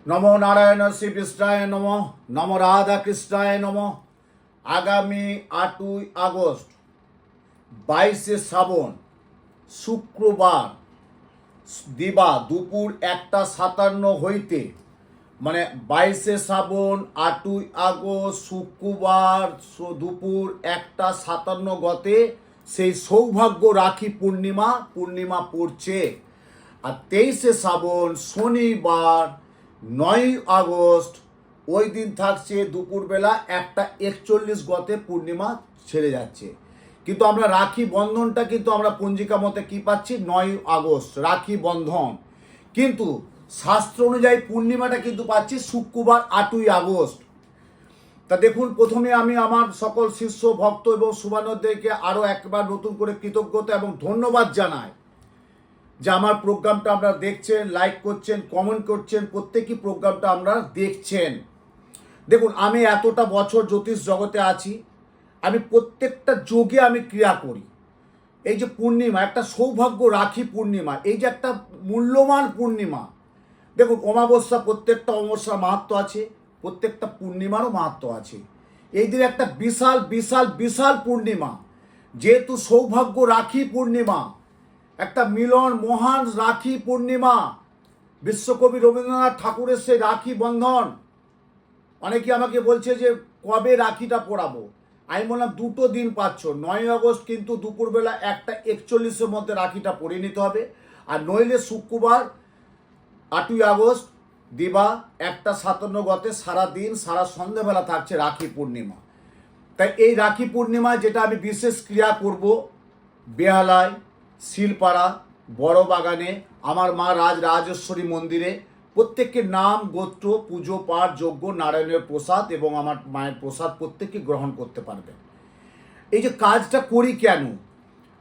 নমো নারায়ণ শ্রী কৃষ্ণায় নম, নম রাধা কৃষ্ণায় নম। আগামী 8ই আগস্ট 22শে শ্রাবণ শুক্রবার দিবা দুপুর 1:57 হইতে, মানে 22শে শ্রাবণ 8ই আগস্ট শুক্রবার দুপুর 1:57 গতে সেই সৌভাগ্য রাখি পূর্ণিমা পড়ছে। আর 23শে শ্রাবণ শনিবার 9ই আগস্ট ওই দিন থাকছে দুপুরবেলা 1:41 গতে পূর্ণিমা ছেড়ে যাচ্ছে। কিন্তু আমরা রাখি বন্ধনটা কিন্তু আমরা পঞ্জিকা মতে কি পাচ্ছি 9ই আগস্ট রাখি বন্ধন, কিন্তু শাস্ত্র অনুযায়ী পূর্ণিমাটা কিন্তু পাচ্ছি শুক্রবার 8ই আগস্ট। তা দেখুন, প্রথমে আমি আমার সকল শিষ্য ভক্ত এবং শুভানুদেরকে আরও একবার নতুন করে কৃতজ্ঞতা এবং ধন্যবাদ জানাই যে আমার প্রোগ্রামটা আপনারা দেখছেন, লাইক করছেন, কমেন্ট করছেন, প্রত্যেকই প্রোগ্রামটা আপনারা দেখছেন। দেখুন, আমি এতটা বছর জ্যোতিষ জগতে আছি, আমি প্রত্যেকটা যোগে আমি ক্রিয়া করি। এই যে পূর্ণিমা, একটা সৌভাগ্য রাখি পূর্ণিমা, এই যে একটা মূল্যবান পূর্ণিমা। দেখুন, অমাবস্যা, প্রত্যেকটা অমাবস্যার মাহাত্ম আছে, প্রত্যেকটা পূর্ণিমারও মাহাত্ম আছে। এই দিন একটা বিশাল বিশাল বিশাল পূর্ণিমা, যেহেতু সৌভাগ্য রাখি পূর্ণিমা, একটা মিলন মহান রাখি পূর্ণিমা, বিশ্বকবি রবীন্দ্রনাথ ঠাকুরের সেই রাখি বন্ধন। অনেকে আমাকে বলছে যে কবে রাখিটা পড়াবো, আমি বললাম দুটো দিন পাচ্ছ। 9ই আগস্ট কিন্তু দুপুরবেলা 1:41 মধ্যে রাখিটা পড়ে নিতে হবে, আর নইলে শুক্রবার 8ই আগস্ট দিবা 1:57 গতে সারাদিন সারা সন্ধ্যেবেলা থাকছে রাখি পূর্ণিমা। তাই এই রাখি পূর্ণিমায় যেটা আমি বিশেষ ক্রিয়া করব, বেহালায়, শিলপাড়া, বড় বাগানে, আমার মা রাজরাজেশ্বরী মন্দিরে প্রত্যেককে নাম গোত্র পুজো পাঠ যজ্ঞ নারায়ণের প্রসাদ এবং আমার মায়ের প্রসাদ প্রত্যেককে গ্রহণ করতে পারবেন। এই যে কাজটা করি কেন,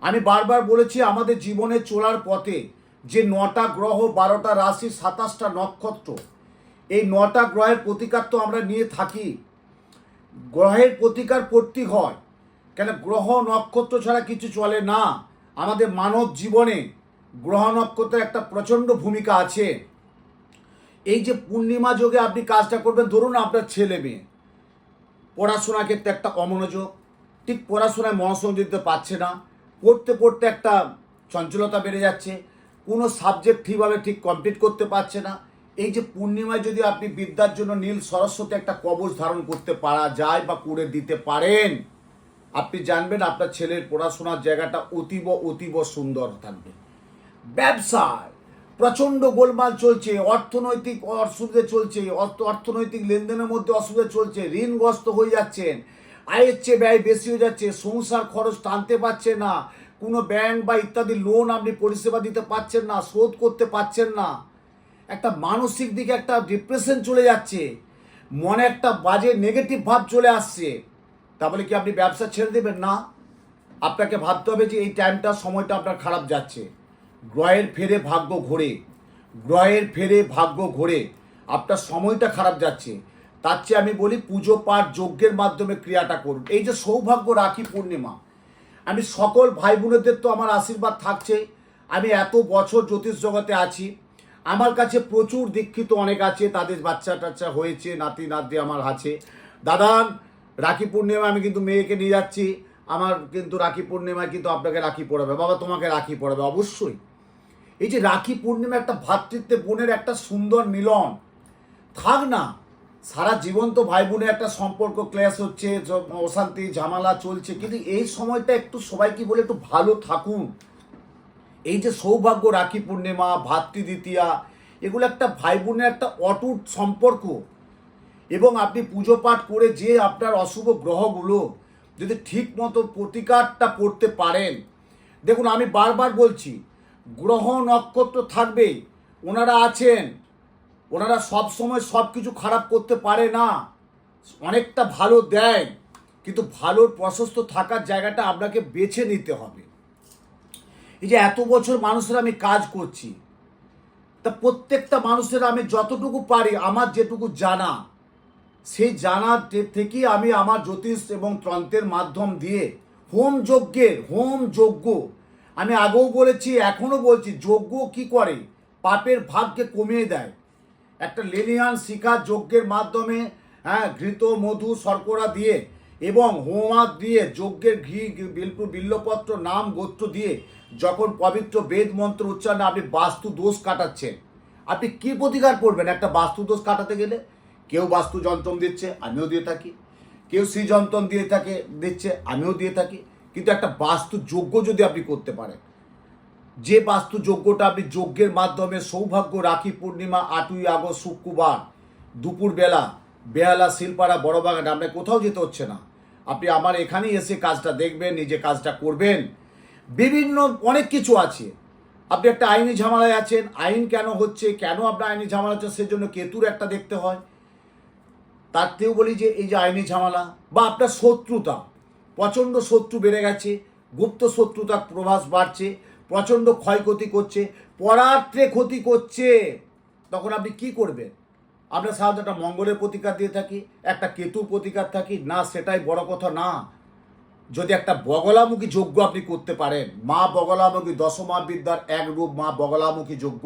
আমি বারবার বলেছি, আমাদের জীবনে চলার পথে যে 9টা গ্রহ, 12টা রাশি, 27টা নক্ষত্র, এই 9টা গ্রহের প্রতিকার তো আমরা নিয়ে থাকি। গ্রহের প্রতিকার করতে হয়, কেন গ্রহ নক্ষত্র ছাড়া কিছু চলে না। আমাদের মানব জীবনে গ্রহ নক্ষত্রের একটা প্রচণ্ড ভূমিকা আছে। এই যে পূর্ণিমা যোগে আপনি কাজটা করবেন, ধরুন আপনার ছেলে মেয়ে পড়াশোনার ক্ষেত্রে একটা অমনোযোগ, ঠিক পড়াশোনায় মনোসংযোগ দিতে পারছে না, পড়তে পড়তে একটা চঞ্চলতা বেড়ে যাচ্ছে, কোনো সাবজেক্ট ঠিক কমপ্লিট করতে পারছে না। এই যে পূর্ণিমায় যদি আপনি বিদ্যার জন্য নীল সরস্বতী একটা কবচ ধারণ করতে পারা যায় বা করে দিতে পারেন, আপনি জানবেন আপনার ছেলের পড়াশোনার জায়গাটা অতীব অতীব সুন্দর থাকবে। ব্যবসায় প্রচণ্ড গোলমাল চলছে, অর্থনৈতিক অসুবিধে চলছে, অর্থনৈতিক লেনদেনের মধ্যে অসুবিধা চলছে, ঋণগ্রস্ত হয়ে যাচ্ছেন, আয়ের চেয়ে ব্যয় বেশি হয়ে যাচ্ছে, সংসার খরচ টানতে পারছে না, কোনো ব্যাংক বা ইত্যাদি লোন আপনি পরিষেবা দিতে পারছেন না, শোধ করতে পারছেন না, একটা মানসিক দিকে একটা ডিপ্রেশন চলে যাচ্ছে, মনে একটা বাজে নেগেটিভ ভাব চলে আসছে, তাহলে কি আপনি ব্যবসা ছেড়ে দেবেন? না, আপনাকে ভাবতে হবে যে এই টাইমটা, সময়টা আপনার খারাপ যাচ্ছে। গ্রহের ফেরে ভাগ্য ঘোরে, গ্রহের ফেরে ভাগ্য ঘোরে, আপনার সময়টা খারাপ যাচ্ছে। তার চেয়ে আমি বলি পুজো পাঠ যজ্ঞের মাধ্যমে ক্রিয়াটা করুন। এই যে সৌভাগ্য রাখি পূর্ণিমা, আমি সকল ভাই বোনেদের তো আমার আশীর্বাদ থাকছে। আমি এত বছর জ্যোতিষ জগতে আছি, আমার কাছে প্রচুর দীক্ষিত অনেক আছে, তাদের বাচ্চা টাচ্চা হয়েছে, নাতি নাতি আমার আছে। দাদা, রাখি পূর্ণিমা আমি কিন্তু মেয়েকে নিয়ে যাচ্ছি, আমার কিন্তু রাখি পূর্ণিমায় কিন্তু আপনাকে রাখি পড়াবে, বাবা তোমাকে রাখি পড়াবে অবশ্যই। এই যে রাখি পূর্ণিমা একটা ভ্রাতৃত্বে বোনের একটা সুন্দর মিলন থাক না, সারা জীবন তো ভাই বোনের একটা সম্পর্ক ক্লেশ হচ্ছে, অশান্তি ঝামেলা চলছে, কিন্তু এই সময়টা একটু সবাইকে বলে একটু ভালো থাকুন। এই যে সৌভাগ্য রাখি পূর্ণিমা, ভাতৃদ্বিতীয়া, এগুলো একটা ভাই বোনের একটা অটুট সম্পর্ক। এবং আপনি পুজো পাঠ করে যে আপনার অশুভ গ্রহগুলো যদি ঠিক মতো প্রতিকারটা করতে পারেন, দেখুন আমি বারবার বলছি, গ্রহ নক্ষত্র থাকবেই, ওনারা আছেন, ওনারা সব সময় সব কিছু খারাপ করতে পারে না, অনেকটা ভালো দেয়, কিন্তু ভালোর প্রশস্ত থাকার জায়গাটা আপনাকে বেছে নিতে হবে। এই যে এত বছর মানুষের আমি কাজ করছি, তা প্রত্যেকটা মানুষের আমি যতটুকু পারি, আমার যেটুকু জানা, সেই জানার থেকেই আমি আমার জ্যোতিষ এবং তন্ত্রের মাধ্যম দিয়ে হোম যজ্ঞ, আমি আগেও বলেছি এখনও বলছি, যজ্ঞ কি করে পাপের ভাগকে কমিয়ে দেয়। একটা লেনিয়ান শিখা যজ্ঞের মাধ্যমে, হ্যাঁ, ঘৃত মধু শর্করা দিয়ে এবং হোমাদ দিয়ে যজ্ঞের ঘি বিল্লপত্র নাম গোত্র দিয়ে যখন পবিত্র বেদ মন্ত্র উচ্চারণে আপনি বাস্তু দোষ কাটাচ্ছেন, আপনি কি প্রতিকার করবেন? একটা বাস্তু দোষ কাটাতে গেলে কেউ বাস্তু যন্ত্রণ দিচ্ছে, আমিও দিয়ে থাকি, কেউ শ্রী যন্ত্রণ দিচ্ছে, আমিও দিয়ে থাকি। কিন্তু একটা বাস্তু যজ্ঞ যদি আপনি করতে পারেন, যে বাস্তু যজ্ঞটা আপনি যজ্ঞের মাধ্যমে সৌভাগ্য রাখি পূর্ণিমা 8ই আগস্ট শুক্রবার দুপুরবেলা বেহালা শিলপাড়া বড়বাগান, আপনার কোথাও যেতে হচ্ছে না, আপনি আমার এখানেই এসে কাজটা দেখবেন, নিজে কাজটা করবেন। বিভিন্ন অনেক কিছু আছে। আপনি একটা আইনি ঝামেলায় আছেন, আইন কেন হচ্ছে, কেন আপনার আইনি ঝামেলা হচ্ছে, সেজন্য কেতুর একটা দেখতে হয়। তার থেকেও বলি যে এই যে আইনি ঝামেলা বা আপনার শত্রুতা, প্রচণ্ড শত্রু বেড়ে গেছে, গুপ্ত শত্রুতার প্রভাস বাড়ছে, প্রচণ্ড ক্ষয়ক্ষতি করছে, পরার্থে ক্ষতি করছে, তখন আপনি কি করবেন? আমরা সাধারণত একটা মঙ্গলের প্রতিকার দিয়ে থাকি, একটা কেতুর প্রতিকার থাকি না, সেটাই বড় কথা না। যদি একটা বগলামুখী যজ্ঞ আপনি করতে পারেন, মা বগলামুখী দশমা বিদ্যার এক রূপ মা বগলামুখী যজ্ঞ,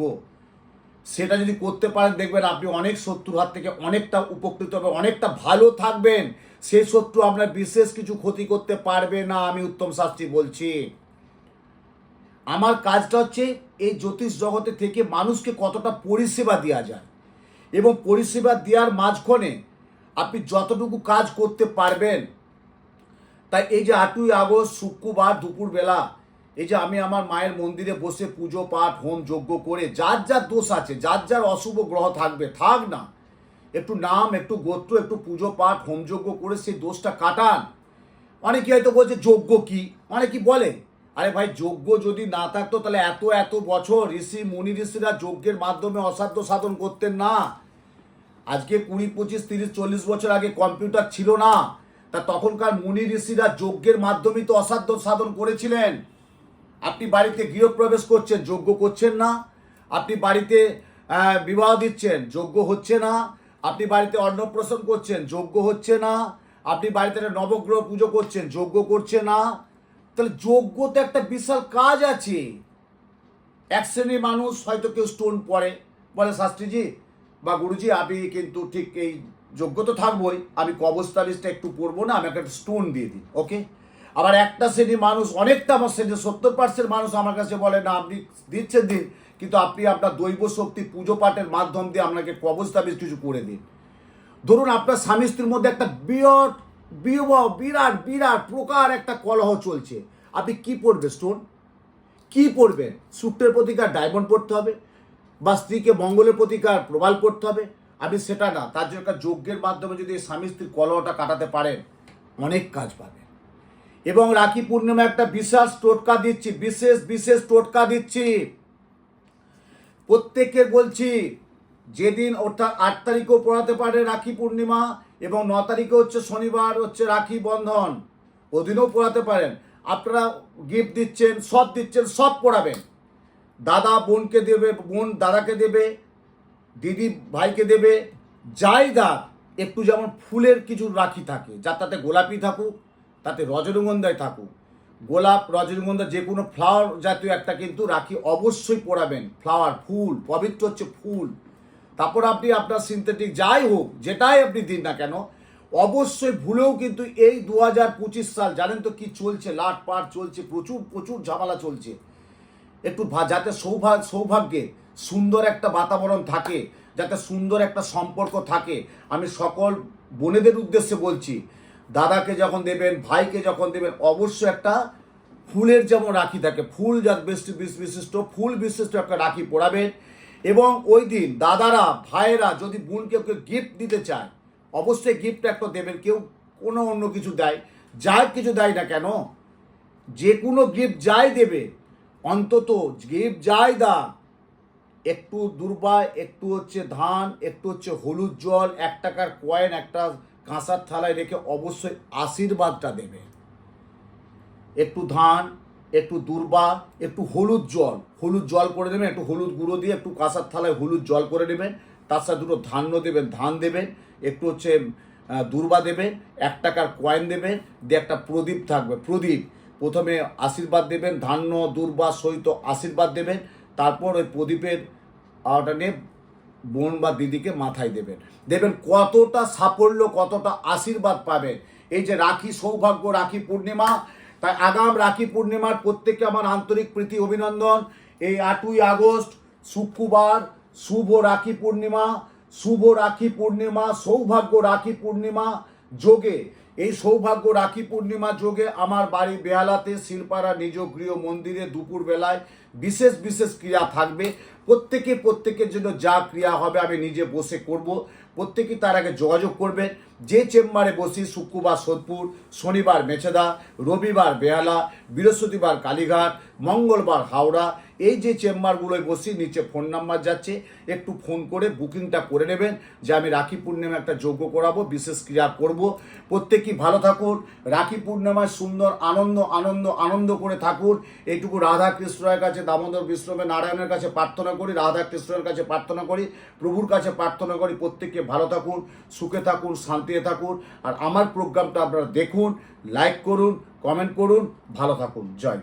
সেটা যদি করতে পারেন দেখবেন আপনি অনেক শত্রুর হাত থেকে অনেকটা উপকৃত হবে, অনেকটা ভালো থাকবেন। সেই শত্রু আপনার বিশেষ কিছু ক্ষতি করতে পারবে না, আমি উত্তম শাস্ত্রী বলছি। আমার কাজটা হচ্ছে এই জ্যোতিষ জগতে থেকে মানুষকে কতটা পরিষেবা দেওয়া যায় এবং পরিষেবা দেওয়ার মাঝখানে আপনি যতটুকু কাজ করতে পারবেন। তাই এই যে 8ই আগস্ট শুক্রবার দুপুরবেলা এই যে আমি আমার মায়ের মন্দিরে বসে পুজো পাঠ হোম যজ্ঞ করে, যার যার দোষ আছে, যার যার অশুভ গ্রহ থাকবে থাক না, একটু নাম, একটু গোত্র, একটু পুজো পাঠ হোম যজ্ঞ করে সেই দোষটা কাটান। অনেকে হয়তো বলছে যজ্ঞ কি, অনেকেই বলে আরে ভাই যজ্ঞ যদি না থাকতো তাহলে এত এত বছর ঋষি মুনি ঋষিরা যজ্ঞের মাধ্যমে অসাধ্য সাধন করতেন না। আজকে 20, 25, 30, 40 বছর আগে কম্পিউটার ছিল না, তা তখনকার মুনি ঋষিরা যজ্ঞের মাধ্যমেই তো অসাধ্য সাধন করেছিলেন। আপনি বাড়িতে গৃহপ্রবেশ করছেন, যজ্ঞ করছেন না। আপনি বাড়িতে বিবাহ দিচ্ছেন, যজ্ঞ হচ্ছে না। আপনি বাড়িতে অন্নপ্রাশন করছেন, যজ্ঞ হচ্ছে না। আপনি বাড়িতে একটা নবগ্রহ পুজো করছেন, যজ্ঞ করছে না। তাহলে যজ্ঞতে একটা বিশাল কাজ আছে। এক শ্রেণীর মানুষ হয়তো কেউ স্টোন পড়ে, বলে শাস্ত্রীজি বা গুরুজি আমি কিন্তু ঠিক এই যজ্ঞ তো থাকবোই, আমি কবচ তাবিজটা একটু পড়বো না, আমাকে একটা স্টোন দিয়ে দিন, ওকে। আবার একটা শ্রেণীর মানুষ, অনেকটা আমার শ্রেণী 70% মানুষ আমার কাছে বলে না আপনি দিচ্ছেন দিন, কিন্তু আপনি আপনার দৈব শক্তি পুজো পাঠের মাধ্যম দিয়ে আপনাকে কবচ তাবিজ কিছু করে দিন। ধরুন আপনার স্বামী স্ত্রীর মধ্যে একটা বিরাট বিরাট বিরাট প্রকার একটা কলহ চলছে, আপনি কি পড়বেন? স্টোন কি পড়বেন? শুক্রের প্রতিকার ডায়মন্ড পড়তে হবে, বা স্ত্রীকে মঙ্গলের প্রতিকার প্রবাল করতে হবে? আপনি সেটা না, তার জন্য একটা যজ্ঞের মাধ্যমে যদি স্বামী স্ত্রীর কলহটা কাটাতে পারেন অনেক কাজ পাবেন। এবং রাখি পূর্ণিমা একটা বিশেষ টোটকা দিচ্ছি, বিশেষ বিশেষ টোটকা দিচ্ছি প্রত্যেককে বলছি। যেদিন অর্থাৎ 8 তারিখেও পড়াতে পারে রাখি পূর্ণিমা এবং 9 তারিখে হচ্ছে শনিবার হচ্ছে রাখি বন্ধন, ওদিনও পড়াতে পারেন। আপনারা গিফট দিচ্ছেন, সব পড়াবেন। দাদা বোনকে দেবে, বোন দাদাকে দেবে, দিদি ভাইকে দেবে, যাই দাগ একটু, যেমন ফুলের কিছু রাখি থাকে, যার তাতে গোলাপি থাকুক, তাতে রজনীগন্ধায় থাকুক, গোলাপ রজনীগন্ধা যে কোনো ফ্লাওয়ার জাতীয় একটা কিন্তু রাখি অবশ্যই পরাবেন। ফ্লাওয়ার, ফুল, পবিত্র হচ্ছে ফুল। তারপর আপনি আপনার সিনথেটিক যাই হোক, যেটাই আপনি দিন না কেন, অবশ্যই ভুলেও কিন্তু এই 2025 সাল জানেন তো কি চলছে, লাট পাট চলছে, প্রচুর প্রচুর ঝামেলা চলছে। একটু যাতে সৌভাগ্যে সুন্দর একটা বাতাবরণ থাকে, যাতে সুন্দর একটা সম্পর্ক থাকে, আমি সকল বোনেদের উদ্দেশ্যে বলছি, দাদাকে যখন দেবেন, ভাইকে যখন দেবেন, অবশ্যই একটা ফুলের যেমন রাখি থাকে, ফুল বিশিষ্ট ফুল বিশিষ্ট একটা রাখি পরাবেন। এবং ওই দিন দাদারা ভাইয়েরা যদি বোনকে গিফট দিতে চায়, অবশ্যই গিফট একটা দেবেন। কেউ কোনো অন্য কিছু দেয়, যাই কিছু দেয় না কেন, যে কোনো গিফট যাই দেবে, অন্তত গিফট যাই দা, একটু দুর্বা, একটু হচ্ছে ধান, একটু হচ্ছে হলুদ জল, 1 টাকার কয়েন একটা কাঁসার থালায় রেখে অবশ্যই আশীর্বাদটা দেবে। একটু ধান, একটু দুর্বা, একটু হলুদ জল করে দেবেন, একটু হলুদ গুঁড়ো দিয়ে একটু কাঁসার থালায় হলুদ জল করে নেবেন, তার সাথে দুটো ধান্য দেবেন, ধান দেবেন, একটু হচ্ছে দুর্বা দেবেন, 1 টাকার কয়েন দেবেন, দিয়ে একটা প্রদীপ থাকবে, প্রদীপ প্রথমে আশীর্বাদ দেবেন, ধান্য দুর্বা সহিত আশীর্বাদ দেবেন, তারপর ওই প্রদীপের ওটা নিয়ে বোন বা দিদিকে মাথায় দেবেন, দেবেন কতটা সাফল্য, কতটা আশীর্বাদ পাবেন। এই যে রাখি সৌভাগ্য, রাখি পূর্ণিমা, তাই আগাম রাখি পূর্ণিমার প্রত্যেককে আমার আন্তরিক প্রীতি অভিনন্দন। এই 8ই আগস্ট শুক্রবার, শুভ রাখি পূর্ণিমা, শুভ রাখি পূর্ণিমা, সৌভাগ্য রাখি পূর্ণিমা যোগে, এই সৌভাগ্য রাখি পূর্ণিমা যোগে আমার বাড়ি বেহালাতে শিলপাড়া নিজ গৃহ মন্দিরে দুপুর বেলায় বিশেষ বিশেষ ক্রিয়া থাকবে। প্রত্যেকের জন্য যা ক্রিয়া হবে আমি নিজে বসে করব। প্রত্যেকে তার আগে যোগাযোগ করবে। যে চেম্বারে বসি, শুক্রবার সোদপুর, শনিবার মেছেদা, রবিবার বেহালা, বৃহস্পতিবার কালীঘাট, মঙ্গলবার হাওড়া, এই যে চেম্বারগুলোয় বসি নিচে ফোন নাম্বার যাচ্ছে, একটু ফোন করে বুকিংটা করে নেবেন যে আমি রাখি পূর্ণিমা একটা যজ্ঞ করাবো, বিশেষ ক্রিয়া করব। প্রত্যেকেই ভালো থাকুন, রাখি পূর্ণিমায় সুন্দর আনন্দ আনন্দ আনন্দ করে থাকুন। এইটুকু রাধা কৃষ্ণের কাছে, দামোদর বিষ্ণবে নারায়ণের কাছে প্রার্থনা করি, রাধা কৃষ্ণের কাছে প্রার্থনা করি, প্রভুর কাছে প্রার্থনা করি প্রত্যেকে ভালো থাকুন, সুখে থাকুন, শান্তিতে থাকুন। আর আমার প্রোগ্রামটা আপনারা দেখুন, লাইক করুন, কমেন্ট করুন, ভালো থাকুন। জয়।